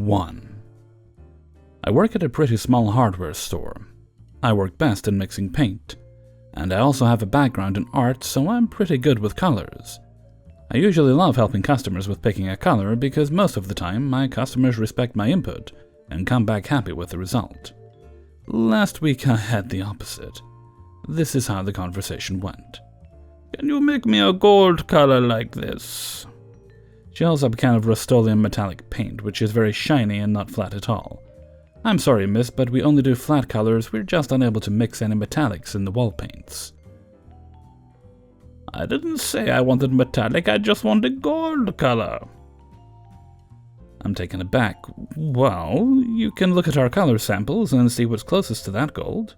1. I work at a pretty small hardware store. I work best in mixing paint, and I also have a background in art, so I'm pretty good with colors. I usually love helping customers with picking a color because most of the time my customers respect my input and come back happy with the result. Last week I had the opposite. This is how the conversation went. "Can you make me a gold color like this?" She holds up a can of Rust-Oleum metallic paint, which is very shiny and not flat at all. "I'm sorry, miss, but we only do flat colors. We're just unable to mix any metallics in the wall paints." "I didn't say I wanted metallic, I just wanted gold color." I'm taken aback. "Well, you can look at our color samples and see what's closest to that gold."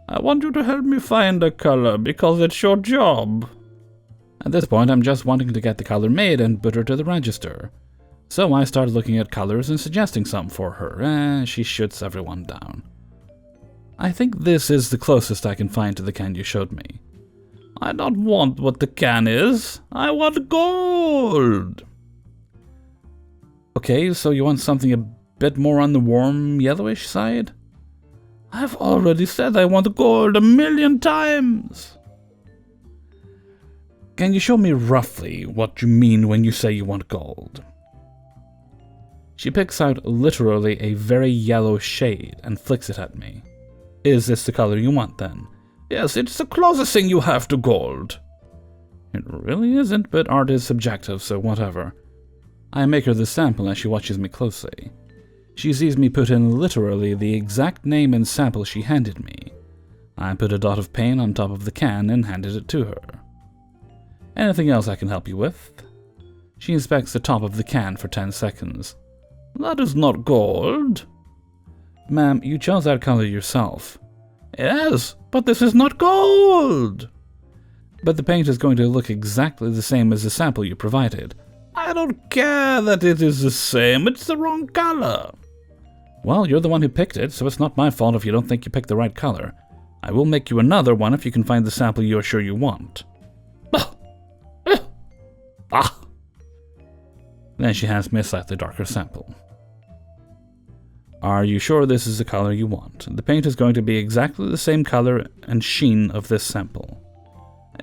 "I want you to help me find a color because it's your job." At this point, I'm just wanting to get the color made and put her to the register. So I start looking at colors and suggesting some for her, she shoots everyone down. "I think this is the closest I can find to the can you showed me." "I don't want what the can is. I want gold." "Okay, so you want something a bit more on the warm yellowish side?" "I've already said I want gold 1,000,000 times." "Can you show me roughly what you mean when you say you want gold?" She picks out literally a very yellow shade and flicks it at me. "Is this the color you want then?" "Yes, it's the closest thing you have to gold." "It really isn't, but art is subjective, so whatever." I make her the sample as she watches me closely. She sees me put in literally the exact name and sample she handed me. I put a dot of paint on top of the can and handed it to her. "Anything else I can help you with?" She inspects the top of the can for 10 seconds. "That is not gold." "Ma'am, you chose that color yourself." "Yes, but this is not gold." "But the paint is going to look exactly the same as the sample you provided." "I don't care that it is the same, it's the wrong color." "Well, you're the one who picked it, so it's not my fault if you don't think you picked the right color. I will make you another one if you can find the sample you're sure you want." Then she hands me a slightly darker sample. "Are you sure this is the color you want? The paint is going to be exactly the same color and sheen of this sample."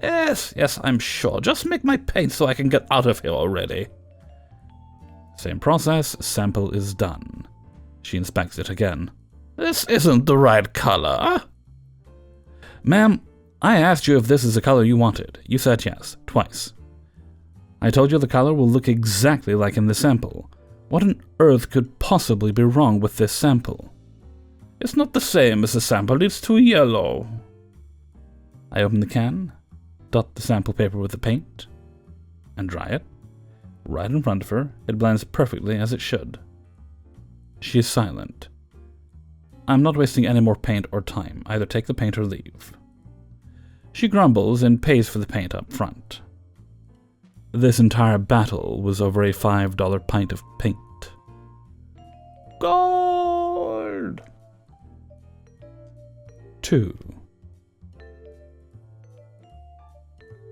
Yes, I'm sure. Just make my paint so I can get out of here already." Same process, sample is done. She inspects it again. "This isn't the right color." "Ma'am, I asked you if this is the color you wanted. You said yes, twice. I told you the color will look exactly like in the sample. What on earth could possibly be wrong with this sample?" "It's not the same as the sample, it's too yellow." I open the can, dot the sample paper with the paint, and dry it. Right in front of her, it blends perfectly as it should. She is silent. I'm not wasting any more paint or time. Either take the paint or leave. She grumbles and pays for the paint up front. This entire battle was over a $5 pint of paint. Gold! 2.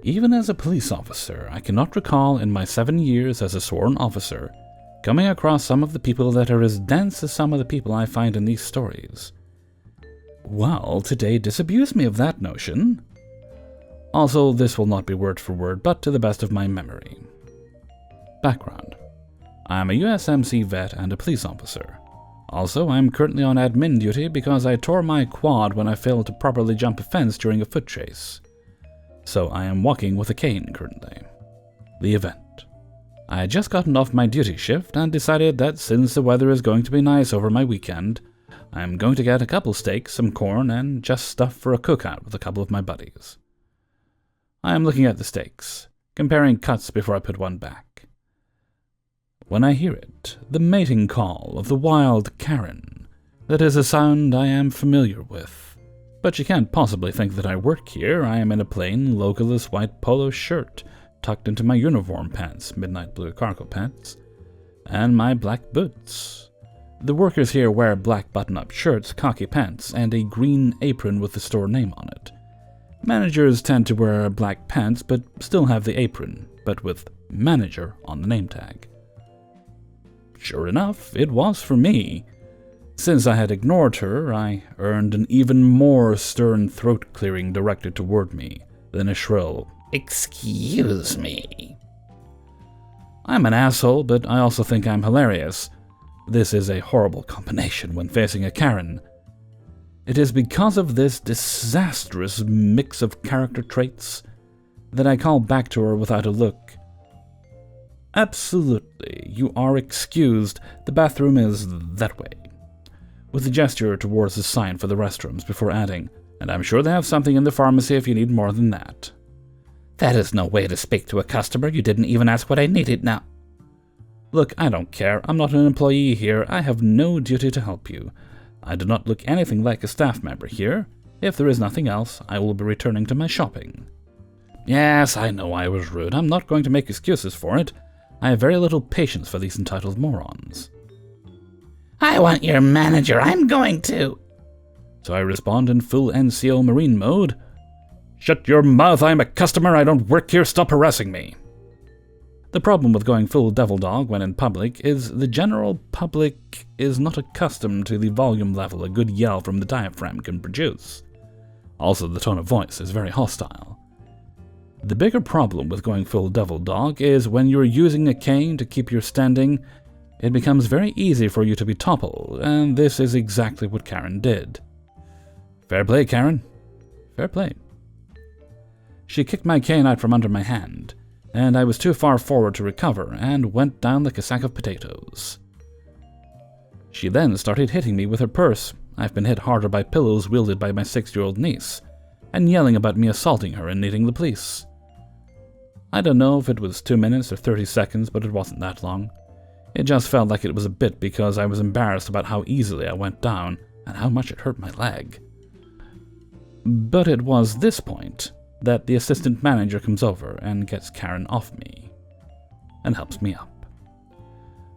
Even as a police officer, I cannot recall in my 7 years as a sworn officer coming across some of the people that are as dense as some of the people I find in these stories. Well, today disabuse me of that notion. Also, this will not be word for word, but to the best of my memory. Background. I am a USMC vet and a police officer. Also, I am currently on admin duty because I tore my quad when I failed to properly jump a fence during a foot chase. So I am walking with a cane currently. The event. I had just gotten off my duty shift and decided that since the weather is going to be nice over my weekend, I am going to get a couple steaks, some corn, and just stuff for a cookout with a couple of my buddies. I am looking at the steaks, comparing cuts before I put one back. When I hear it, the mating call of the wild Karen, that is a sound I am familiar with. But you can't possibly think that I work here. I am in a plain, logoless white polo shirt, tucked into my uniform pants, midnight blue cargo pants, and my black boots. The workers here wear black button-up shirts, khaki pants, and a green apron with the store name on it. Managers tend to wear black pants but still have the apron, but with manager on the name tag. Sure enough, it was for me. Since I had ignored her, I earned an even more stern throat clearing directed toward me than a shrill, "Excuse me." I'm an asshole, but I also think I'm hilarious. This is a horrible combination when facing a Karen. It is because of this disastrous mix of character traits that I call back to her without a look. "Absolutely, you are excused. The bathroom is that way," with a gesture towards the sign for the restrooms before adding, "and I'm sure they have something in the pharmacy if you need more than that." "That is no way to speak to a customer. You didn't even ask what I needed now." "Look, I don't care. I'm not an employee here. I have no duty to help you. I do not look anything like a staff member here. If there is nothing else, I will be returning to my shopping." Yes, I know I was rude. I'm not going to make excuses for it. I have very little patience for these entitled morons. "I want your manager. I'm going to." So I respond in full NCO Marine mode. "Shut your mouth. I'm a customer. I don't work here. Stop harassing me." The problem with going full devil dog when in public is the general public is not accustomed to the volume level a good yell from the diaphragm can produce. Also, the tone of voice is very hostile. The bigger problem with going full devil dog is when you're using a cane to keep your standing, it becomes very easy for you to be toppled, and this is exactly what Karen did. Fair play, Karen. Fair play. She kicked my cane out from under my hand, and I was too far forward to recover and went down like a sack of potatoes. She then started hitting me with her purse. I've been hit harder by pillows wielded by my 6-year-old niece, and yelling about me assaulting her and needing the police. I don't know if it was 2 minutes or 30 seconds, but it wasn't that long. It just felt like it was a bit because I was embarrassed about how easily I went down and how much it hurt my leg. But it was this point that the assistant manager comes over and gets Karen off me and helps me up.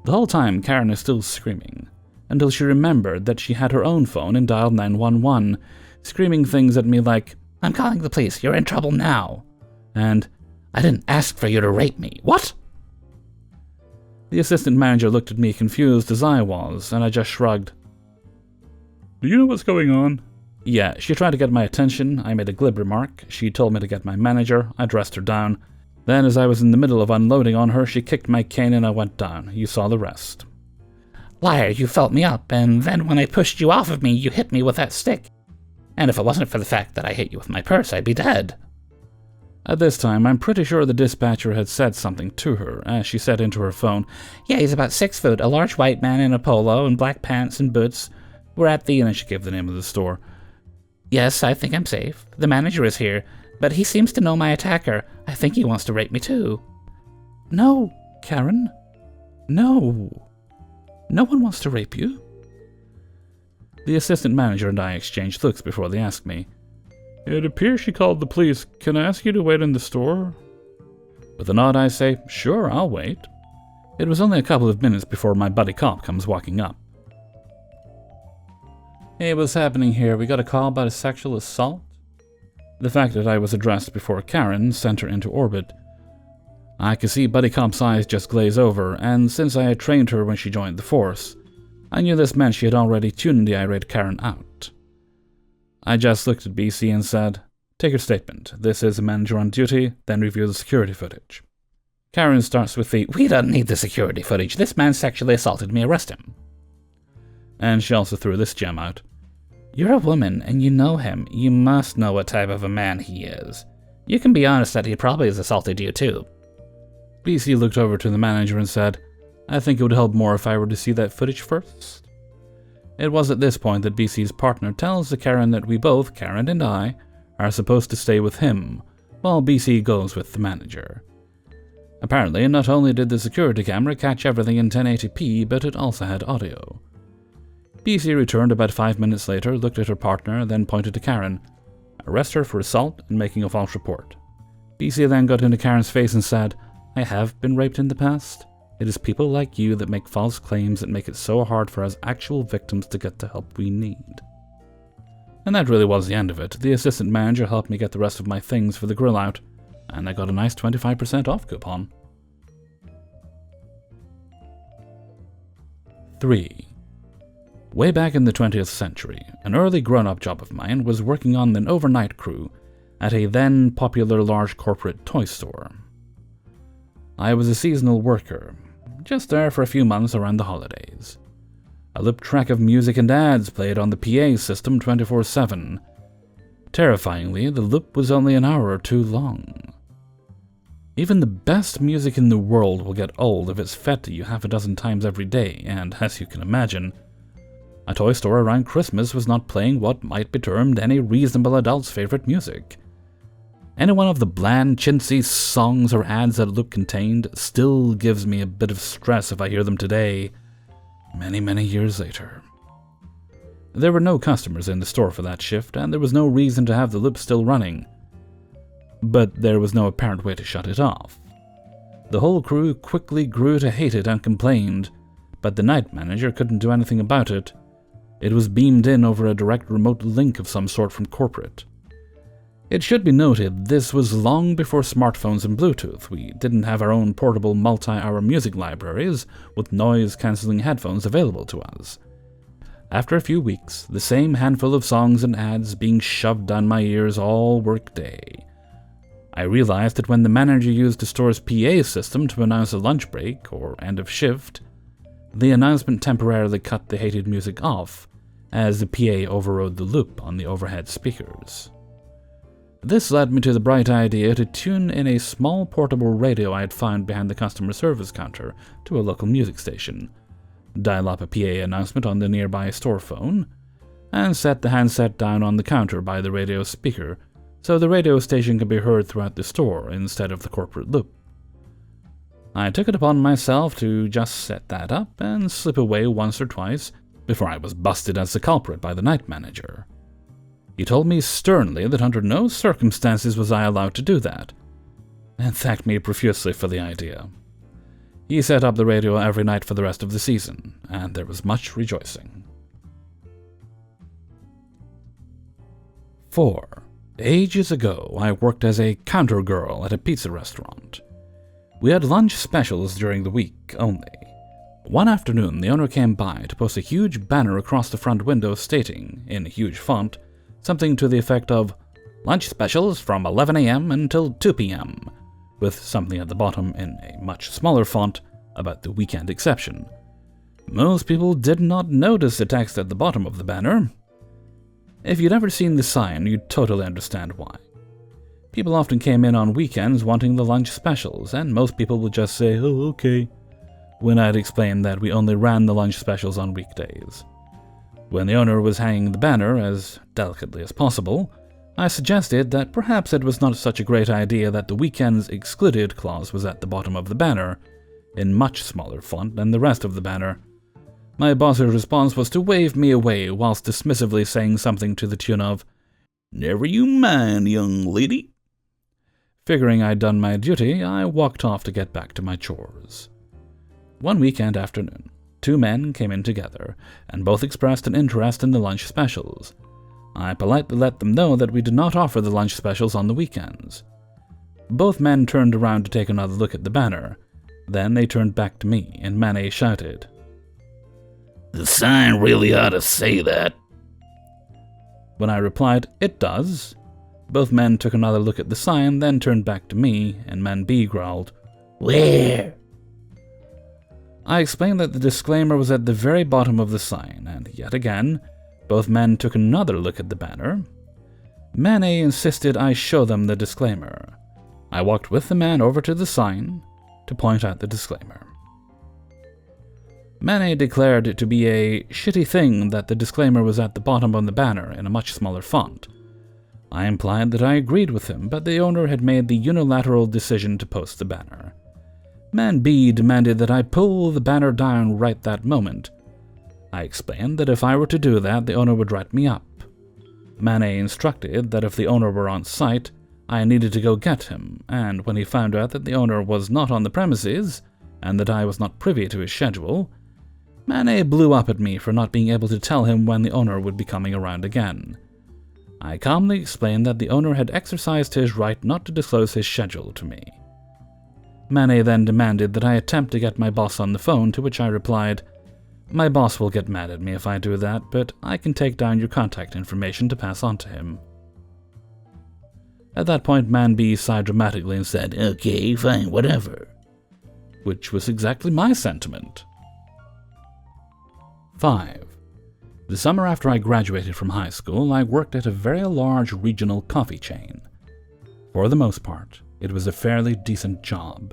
The whole time Karen is still screaming, until she remembered that she had her own phone and dialed 911, screaming things at me like, "I'm calling the police, you're in trouble now," and "I didn't ask for you to rape me." What? The assistant manager looked at me confused as I was, and I just shrugged. "Do you know what's going on?" Yeah, she tried to get my attention. I made a glib remark. She told me to get my manager. I dressed her down. Then, as I was in the middle of unloading on her, she kicked my cane and I went down. You saw the rest. "Liar, you felt me up, and then when I pushed you off of me, you hit me with that stick. And if it wasn't for the fact that I hit you with my purse, I'd be dead." At this time, I'm pretty sure the dispatcher had said something to her, as she said into her phone, "Yeah, he's about 6 foot, a large white man in a polo and black pants and boots. We're at the," and she gave the name of the store. "Yes, I think I'm safe. The manager is here, but he seems to know my attacker. I think he wants to rape me too." "No, Karen. No. No one wants to rape you." The assistant manager and I exchanged looks before they asked me, "It appears she called the police. Can I ask you to wait in the store?" With a nod, I say, "Sure, I'll wait." It was only a couple of minutes before my buddy cop comes walking up. "Hey, what's happening here? We got a call about a sexual assault?" The fact that I was addressed before Karen sent her into orbit. I could see Buddy Cop's eyes just glaze over, and since I had trained her when she joined the force, I knew this meant she had already tuned the irate Karen out. I just looked at BC and said, "Take your statement. This is a manager on duty, then review the security footage." Karen starts with the, "We don't need the security footage. This man sexually assaulted me. Arrest him." And she also threw this gem out. "You're a woman, and you know him. You must know what type of a man he is. You can be honest that he probably has assaulted you too." BC looked over to the manager and said, "I think it would help more if I were to see that footage first." It was at this point that BC's partner tells the Karen that we both, Karen and I, are supposed to stay with him, while BC goes with the manager. Apparently, not only did the security camera catch everything in 1080p, but it also had audio. BC returned about 5 minutes later, looked at her partner, then pointed to Karen. "Arrest her for assault and making a false report." BC then got into Karen's face and said, "I have been raped in the past. It is people like you that make false claims that make it so hard for us actual victims to get the help we need." And that really was the end of it. The assistant manager helped me get the rest of my things for the grill out, and I got a nice 25% off coupon. 3. Way back in the 20th century, an early grown-up job of mine was working on an overnight crew at a then popular large corporate toy store. I was a seasonal worker, just there for a few months around the holidays. A loop track of music and ads played on the PA system 24/7. Terrifyingly, the loop was only an hour or two long. Even the best music in the world will get old if it's fed to you half a dozen times every day, and as you can imagine, a toy store around Christmas was not playing what might be termed any reasonable adult's favorite music. Any one of the bland, chintzy songs or ads that loop contained still gives me a bit of stress if I hear them today, many years later. There were no customers in the store for that shift, and there was no reason to have the loop still running. But there was no apparent way to shut it off. The whole crew quickly grew to hate it and complained, but the night manager couldn't do anything about it. It was beamed in over a direct remote link of some sort from corporate. It should be noted, this was long before smartphones and Bluetooth. We didn't have our own portable multi-hour music libraries with noise-cancelling headphones available to us. After a few weeks, the same handful of songs and ads being shoved down my ears all workday, I realized that when the manager used the store's PA system to announce a lunch break or end of shift, the announcement temporarily cut the hated music off, as the PA overrode the loop on the overhead speakers. This led me to the bright idea to tune in a small portable radio I had found behind the customer service counter to a local music station, dial up a PA announcement on the nearby store phone, and set the handset down on the counter by the radio speaker so the radio station could be heard throughout the store instead of the corporate loop. I took it upon myself to just set that up and slip away once or twice before I was busted as the culprit by the night manager. He told me sternly that under no circumstances was I allowed to do that, and thanked me profusely for the idea. He set up the radio every night for the rest of the season, and there was much rejoicing. 4. Ages ago, I worked as a counter girl at a pizza restaurant. We had lunch specials during the week only. One afternoon, the owner came by to post a huge banner across the front window stating, in huge font, something to the effect of, "Lunch specials from 11 a.m. until 2 p.m., with something at the bottom in a much smaller font about the weekend exception. Most people did not notice the text at the bottom of the banner. If you'd ever seen the sign, you'd totally understand why. People often came in on weekends wanting the lunch specials, and most people would just say, "Oh, okay," when I'd explained that we only ran the lunch specials on weekdays. When the owner was hanging the banner, as delicately as possible, I suggested that perhaps it was not such a great idea that the weekends excluded clause was at the bottom of the banner, in much smaller font than the rest of the banner. My boss's response was to wave me away whilst dismissively saying something to the tune of, "Never you mind, young lady." Figuring I'd done my duty, I walked off to get back to my chores. One weekend afternoon, 2 men came in together, and both expressed an interest in the lunch specials. I politely let them know that we did not offer the lunch specials on the weekends. Both men turned around to take another look at the banner. Then they turned back to me, and Manny shouted, "The sign really ought to say that." When I replied, "It does," both men took another look at the sign, then turned back to me, and Man B growled, "Where?" I explained that the disclaimer was at the very bottom of the sign, and yet again, both men took another look at the banner. Man A insisted I show them the disclaimer. I walked with the man over to the sign to point out the disclaimer. Man A declared it to be a shitty thing that the disclaimer was at the bottom of the banner in a much smaller font. I implied that I agreed with him, but the owner had made the unilateral decision to post the banner. Man B demanded that I pull the banner down right that moment. I explained that if I were to do that, the owner would write me up. Man A instructed that if the owner were on site, I needed to go get him, and when he found out that the owner was not on the premises, and that I was not privy to his schedule, Man A blew up at me for not being able to tell him when the owner would be coming around again. I calmly explained that the owner had exercised his right not to disclose his schedule to me. Man A then demanded that I attempt to get my boss on the phone, to which I replied, My boss will get mad at me if I do that, but I can take down your contact information to pass on to him." At that point, Man B sighed dramatically and said, "Okay, fine, whatever." Which was exactly my sentiment. 5. The summer after I graduated from high school, I worked at a very large regional coffee chain. For the most part, it was a fairly decent job,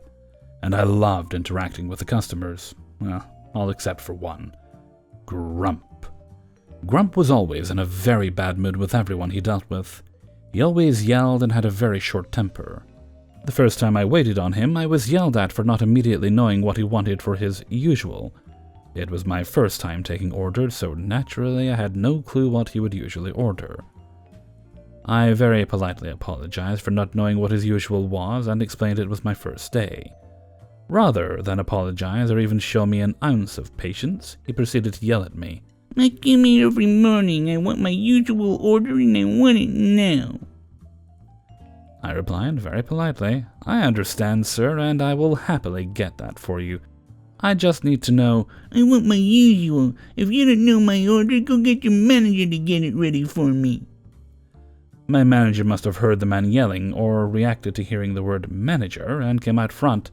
and I loved interacting with the customers. Well, all except for one. Grump. Grump was always in a very bad mood with everyone he dealt with. He always yelled and had a very short temper. The first time I waited on him, I was yelled at for not immediately knowing what he wanted for his usual. It was my first time taking orders, so naturally I had no clue what he would usually order. I very politely apologized for not knowing what his usual was and explained it was my first day. Rather than apologize or even show me an ounce of patience, he proceeded to yell at me. "I come here every morning, I want my usual order and I want it now." I replied very politely, "I understand, sir, and I will happily get that for you. I just need to know." "I want my usual. If you don't know my order, go get your manager to get it ready for me." My manager must have heard the man yelling or reacted to hearing the word manager and came out front.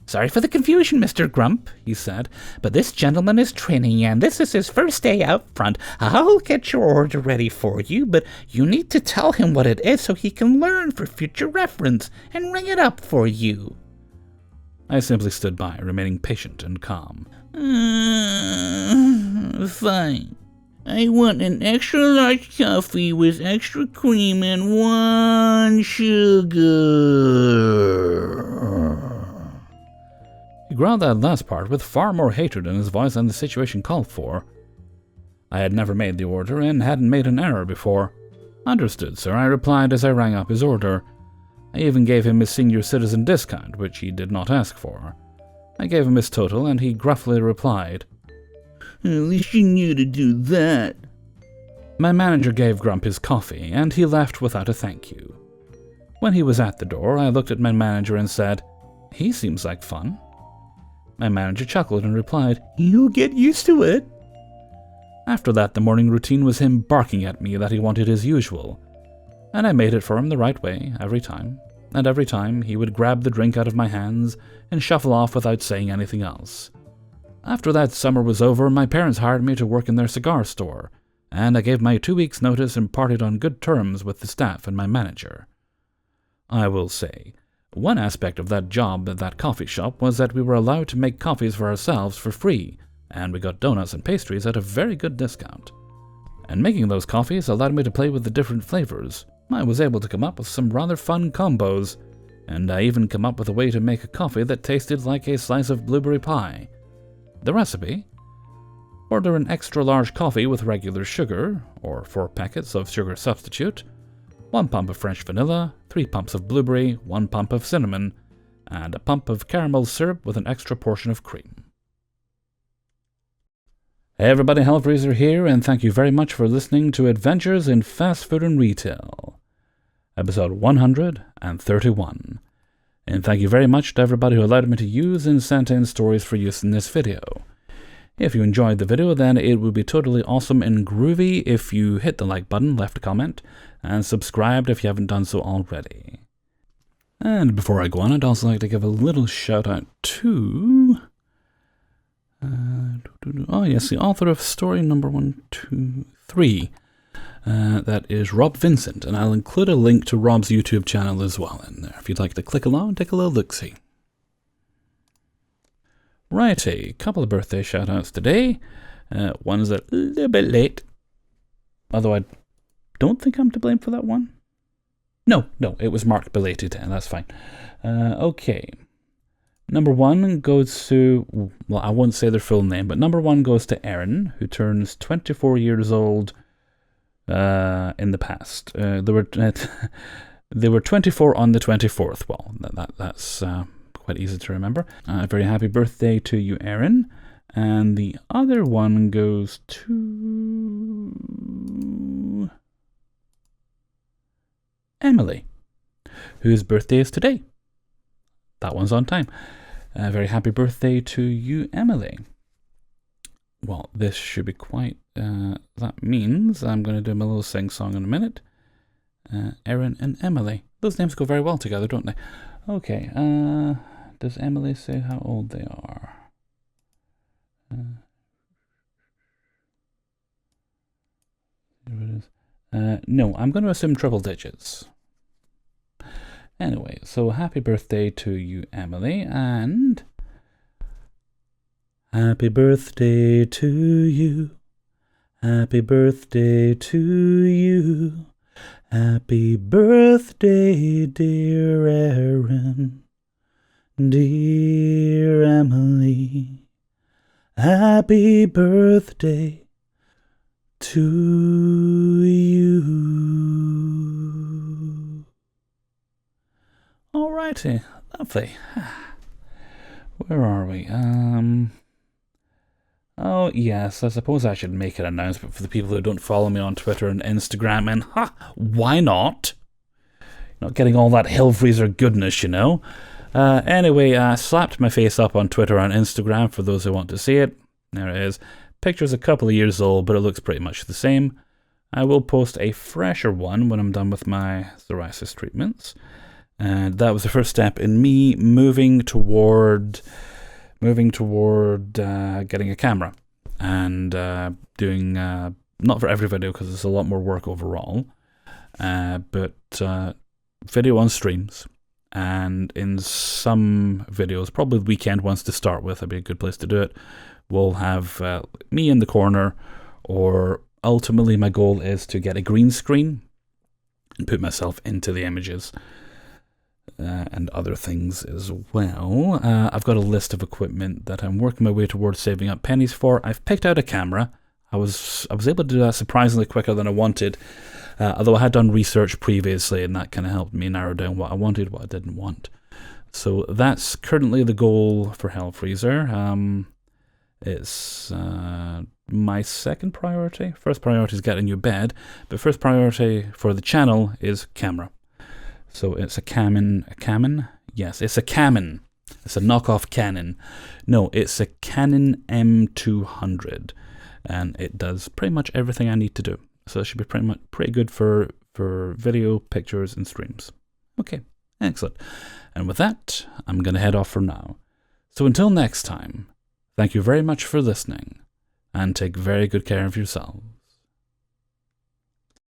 "Sorry for the confusion, Mr. Grump," he said, "but this gentleman is training and this is his first day out front. I'll get your order ready for you, but you need to tell him what it is so he can learn for future reference and ring it up for you." I simply stood by, remaining patient and calm. Fine. I want an extra large coffee with extra cream and 1 sugar. He growled that last part with far more hatred in his voice than the situation called for. I had never made the order and hadn't made an error before. "Understood, sir," I replied as I rang up his order. I even gave him his senior citizen discount, which he did not ask for. I gave him his total, and he gruffly replied, "At least you knew to do that." My manager gave Grump his coffee, and he left without a thank you. When he was at the door, I looked at my manager and said, "He seems like fun." My manager chuckled and replied, "You'll get used to it." After that, the morning routine was him barking at me that he wanted his usual. And I made it for him the right way, every time. And every time, he would grab the drink out of my hands and shuffle off without saying anything else. After that summer was over, my parents hired me to work in their cigar store, and I gave my 2 weeks' notice and parted on good terms with the staff and my manager. I will say, one aspect of that job at that coffee shop was that we were allowed to make coffees for ourselves for free, and we got donuts and pastries at a very good discount. And making those coffees allowed me to play with the different flavors. I was able to come up with some rather fun combos, and I even came up with a way to make a coffee that tasted like a slice of blueberry pie. The recipe? Order an extra large coffee with regular sugar, or 4 packets of sugar substitute, 1 pump of French vanilla, 3 pumps of blueberry, 1 pump of cinnamon, and a pump of caramel syrup with an extra portion of cream. Hey everybody, Hellfreezer here, and thank you very much for listening to Adventures in Fast Food and Retail, episode 131. And thank you very much to everybody who allowed me to use and sent in stories for use in this video. If you enjoyed the video, then it would be totally awesome and groovy if you hit the like button, left a comment, and subscribed if you haven't done so already. And before I go on, I'd also like to give a little shout out to... oh yes, the author of story number 123. That is Rob Vincent, and I'll include a link to Rob's YouTube channel as well in there if you'd like to click along and take a little look-see. Right, a couple of birthday shout-outs today. One's a little bit late, although I don't think I'm to blame for that one. No, it was marked belated, and that's fine. Okay. Number 1 goes to, well, I won't say their full name, but number 1 goes to Erin, who turns 24 years old in the past. They were 24 on the 24th. Well, that's quite easy to remember. Very happy birthday to you, Erin. And the other one goes to Emily, whose birthday is today. That one's on time. Very happy birthday to you, Emily. well, this should be quite, that means I'm going to do my little sing-song in a minute. Erin and Emily. Those names go very well together, don't they? Okay, does Emily say how old they are? Here it is. No, I'm going to assume triple digits. Anyway, so happy birthday to you, Emily, and happy birthday to you. Happy birthday to you. Happy birthday, dear Erin, dear Emily. Happy birthday to you. Alrighty, lovely. Where are we? Oh, yes, I suppose I should make an announcement for the people who don't follow me on Twitter and Instagram, and why not? Not getting all that Hellfreezer goodness, you know. Anyway, I slapped my face up on Twitter and Instagram for those who want to see it. There it is. Picture's a couple of years old, but it looks pretty much the same. I will post a fresher one when I'm done with my psoriasis treatments. And that was the first step in me moving toward getting a camera and doing, not for every video because it's a lot more work overall, but video on streams. And in some videos, probably weekend ones to start with, would be a good place to do it. We'll have me in the corner, or ultimately my goal is to get a green screen and put myself into the images. And other things as well. I've got a list of equipment that I'm working my way towards saving up pennies for. I've picked out a camera. I was able to do that surprisingly quicker than I wanted, although I had done research previously, and that kind of helped me narrow down what I wanted, what I didn't want. So that's currently the goal for Hellfreezer. It's my second priority. First priority is getting a new bed, but first priority for the channel is camera. So it's a Canon? Yes, it's a Canon. It's a knockoff Canon. No, it's a Canon M200. And it does pretty much everything I need to do. So it should be pretty good for video, pictures, and streams. Okay, excellent. And with that, I'm going to head off for now. So until next time, thank you very much for listening, and take very good care of yourselves.